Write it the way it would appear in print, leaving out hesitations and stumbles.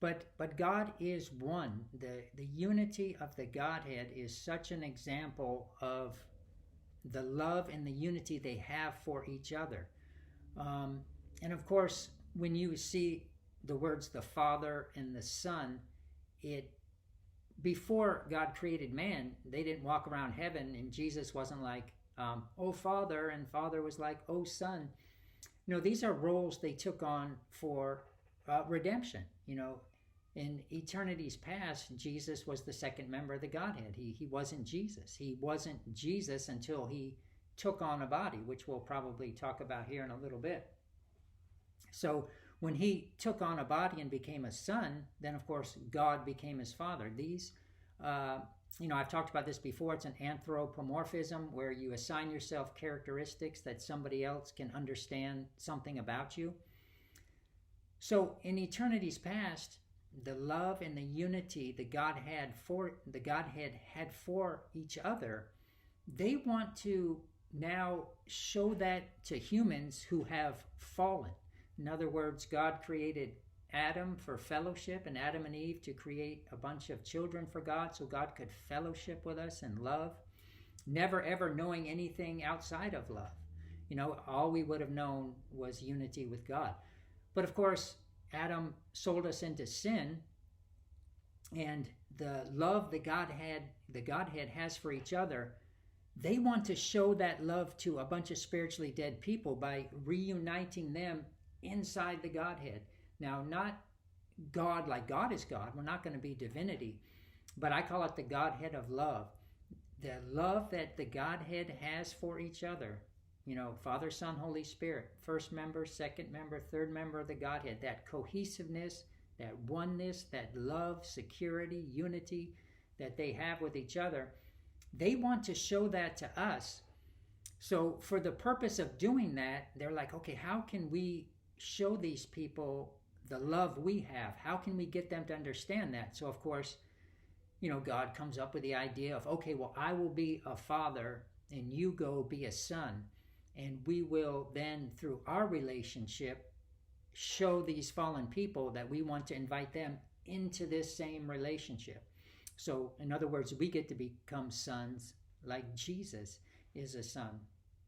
But God is one. The unity of the Godhead is such an example of the love and the unity they have for each other. And of course, when you see the words the Father and the Son, it before God created man, they didn't walk around heaven, and Jesus wasn't like, "Oh Father," and Father was like, "Oh Son." These are roles they took on for redemption. In eternities past, Jesus was the second member of the Godhead. He wasn't Jesus. He wasn't Jesus until he took on a body, which we'll probably talk about here in a little bit. So when he took on a body and became a son, then of course God became his father. These, I've talked about this before. It's an anthropomorphism where you assign yourself characteristics that somebody else can understand something about you. So in eternities past, the love and the unity the Godhead had for each other, they want to now show that to humans who have fallen. In other words, God created Adam for fellowship and Adam and Eve to create a bunch of children for God so God could fellowship with us and love, never ever knowing anything outside of love. All we would have known was unity with God. But of course, Adam sold us into sin, and the love the Godhead has for each other, they want to show that love to a bunch of spiritually dead people by reuniting them inside the Godhead. Now, not God like God is God. We're not going to be divinity, but I call it the Godhead of love. The love that the Godhead has for each other. Father, Son, Holy Spirit, first member, second member, third member of the Godhead. That cohesiveness, that oneness, that love, security, unity that they have with each other. They want to show that to us. So for the purpose of doing that, they're like, okay, how can we show these people the love we have? How can we get them to understand that? So of course, God comes up with the idea of, okay, well, I will be a father and you go be a son. And we will then, through our relationship, show these fallen people that we want to invite them into this same relationship. So in other words, we get to become sons like Jesus is a son.